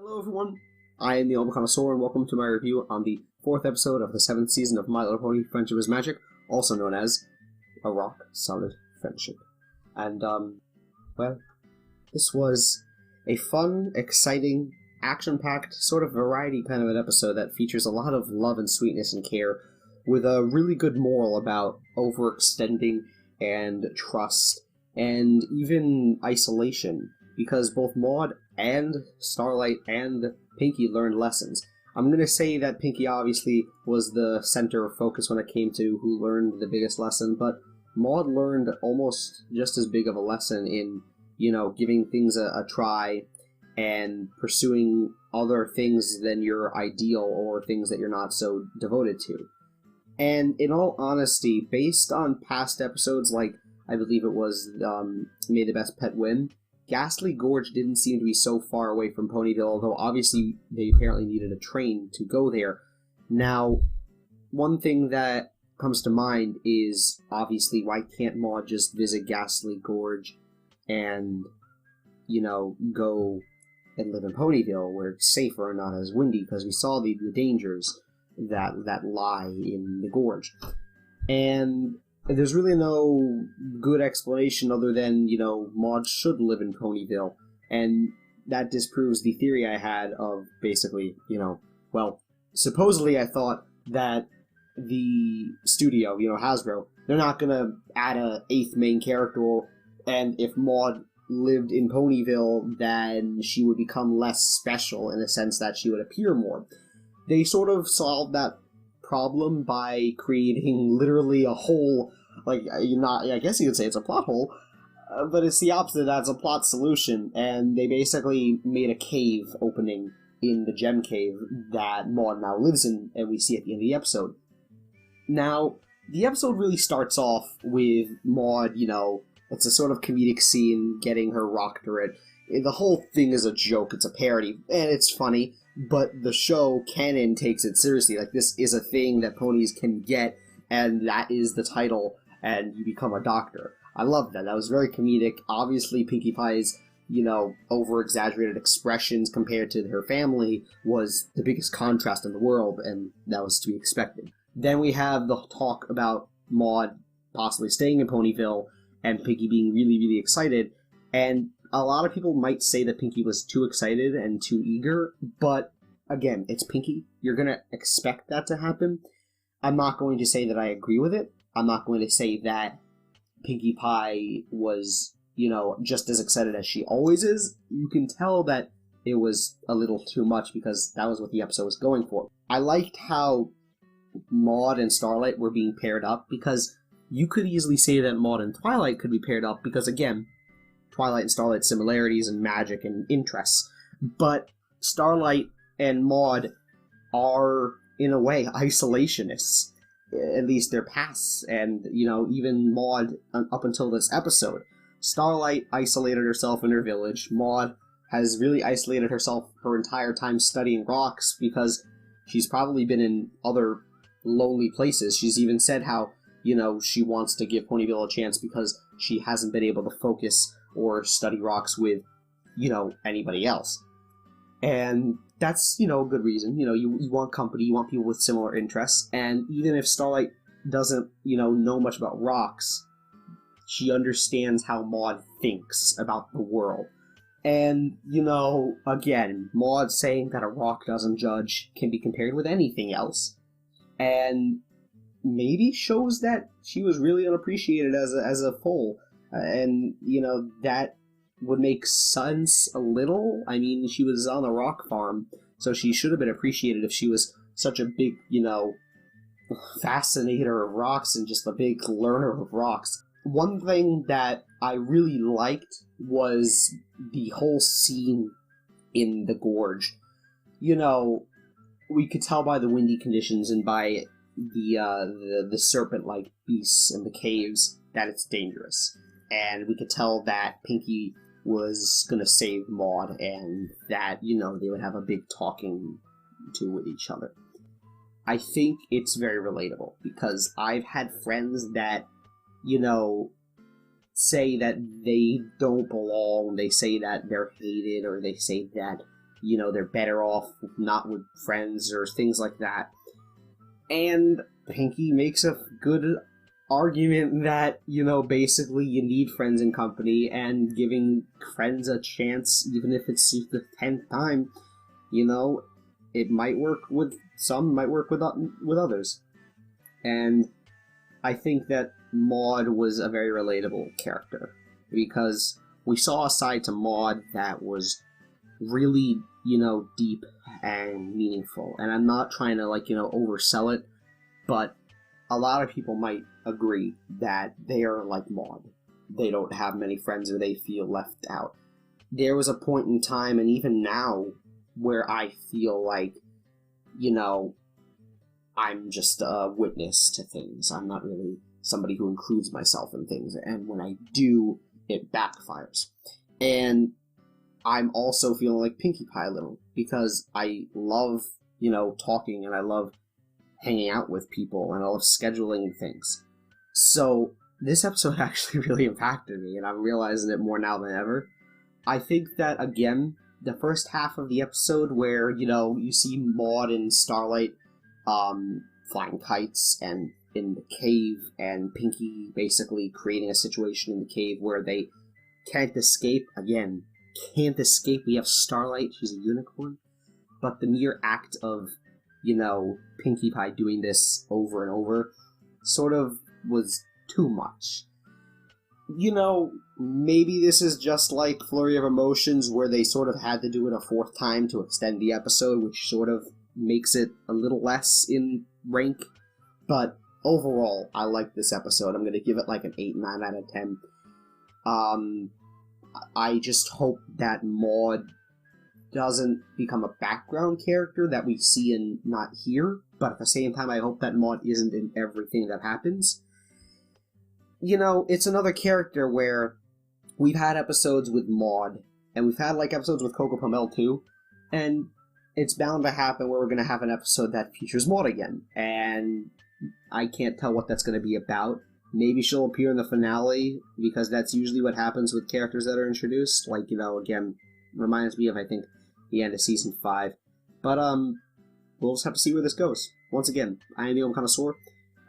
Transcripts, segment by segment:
Hello everyone, I am the Old Connoisseur and welcome to my review on the 4th episode of the 7th season of My Little Pony Friendship is Magic, also known as A Rock Solid Friendship. And, well, this was a fun, exciting, action-packed, sort of variety kind of an episode that features a lot of love and sweetness and care, with a really good moral about overextending and trust, and even isolation, because both Maud and Starlight and Pinkie learned lessons. I'm going to say that Pinkie obviously was the center of focus when it came to who learned the biggest lesson, but Maud learned almost just as big of a lesson in, giving things a try and pursuing other things than your ideal or things that you're not so devoted to. And in all honesty, based on past episodes like, I believe it was May the Best Pet Win, Ghastly Gorge didn't seem to be so far away from Ponyville, although obviously they apparently needed a train to go there. Now, one thing that comes to mind is, obviously, why can't Maud just visit Ghastly Gorge and, go and live in Ponyville, where it's safer and not as windy, because we saw the dangers that lie in the gorge. And there's really no good explanation other than, Maud should live in Ponyville, and that disproves the theory I had of basically, supposedly I thought that the studio, Hasbro, they're not gonna add a 8th main character, and if Maud lived in Ponyville, then she would become less special in the sense that she would appear more. They sort of solved that problem by creating literally a whole, I guess you could say it's a plot hole, but it's the opposite. That's a plot solution, and they basically made a cave opening in the gem cave that Maud now lives in, and we see at the end of the episode. Now, the episode really starts off with Maud, it's a sort of comedic scene, getting her rocktorette. The whole thing is a joke, it's a parody, and it's funny, but the show canon takes it seriously. Like, this is a thing that ponies can get, and that is the title, and you become a doctor. I love that. That was very comedic. Obviously, Pinkie Pie's, over-exaggerated expressions compared to her family was the biggest contrast in the world, and that was to be expected. Then we have the talk about Maud possibly staying in Ponyville, and Pinkie being really, really excited, and a lot of people might say that Pinkie was too excited and too eager, but again, it's Pinkie. You're going to expect that to happen. I'm not going to say that I agree with it. I'm not going to say that Pinkie Pie was, just as excited as she always is. You can tell that it was a little too much because that was what the episode was going for. I liked how Maud and Starlight were being paired up because you could easily say that Maud and Twilight could be paired up because, again, Twilight and Starlight similarities and magic and interests. But Starlight and Maud are, in a way, isolationists. At least their pasts, and, even Maud up until this episode. Starlight isolated herself in her village. Maud has really isolated herself her entire time studying rocks because she's probably been in other lonely places. She's even said how, she wants to give Ponyville a chance because she hasn't been able to focus or study rocks with, anybody else. And that's, a good reason. You want company, you want people with similar interests, and even if Starlight doesn't, know much about rocks, she understands how Maud thinks about the world. And, again, Maud saying that a rock doesn't judge can be compared with anything else. And maybe shows that she was really unappreciated as a foal. And, that would make sense a little. I mean, she was on the rock farm, so she should have been appreciated if she was such a big, fascinator of rocks and just a big learner of rocks. One thing that I really liked was the whole scene in the gorge. We could tell by the windy conditions and by the serpent-like beasts in the caves that it's dangerous. And we could tell that Pinkie was going to save Maud, and that, they would have a big talking to with each other. I think it's very relatable, because I've had friends that, say that they don't belong, they say that they're hated, or they say that you know, they're better off not with friends or things like that. And Pinky makes a good argument that, you know, basically you need friends and company, and giving friends a chance, even if it's the 10th time, you know, it might work with some, might work with others. And I think that Maud was a very relatable character, because we saw a side to Maud that was really, you know, deep and meaningful. And I'm not trying to, like, you know, oversell it, but a lot of people might agree that they are like Maud. They don't have many friends, or they feel left out. There was a point in time, and even now, where I feel like, you know, I'm just a witness to things. I'm not really somebody who includes myself in things, and when I do, it backfires. And I'm also feeling like Pinkie Pie a little, because I love, you know, talking, and I love hanging out with people, and I love scheduling things. So this episode actually really impacted me, and I'm realizing it more now than ever. I think that, again, the first half of the episode where, you know, you see Maud and Starlight flying kites and in the cave, and Pinky basically creating a situation in the cave where they can't escape. Again, can't escape. We have Starlight, she's a unicorn. But the mere act of, you know, Pinkie Pie doing this over and over sort of was too much. You know, maybe this is just like Flurry of Emotions, where they sort of had to do it a 4th time to extend the episode, which sort of makes it a little less in rank. But overall, I like this episode. I'm going to give it like an 8-9 out of 10. I just hope that Maud doesn't become a background character that we see and not hear, but at the same time, I hope that Maud isn't in everything that happens. You know, it's another character where we've had episodes with Maud, and we've had, like, episodes with Coco Pomel too, and it's bound to happen where we're going to have an episode that features Maud again, and I can't tell what that's going to be about. Maybe she'll appear in the finale, because that's usually what happens with characters that are introduced. Like, you know, again, reminds me of, I think, the end of Season 5. But, we'll just have to see where this goes. Once again, I am the Old Connoisseur.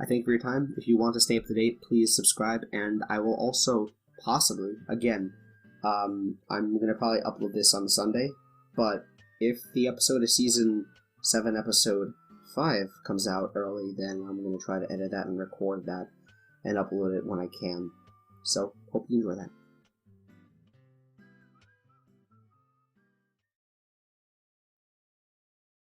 I thank you for your time. If you want to stay up to date, please subscribe, and I will also, possibly, again, I'm going to probably upload this on Sunday, but if the episode of Season 7, Episode 5 comes out early, then I'm going to try to edit that and record that and upload it when I can. So, hope you enjoy that.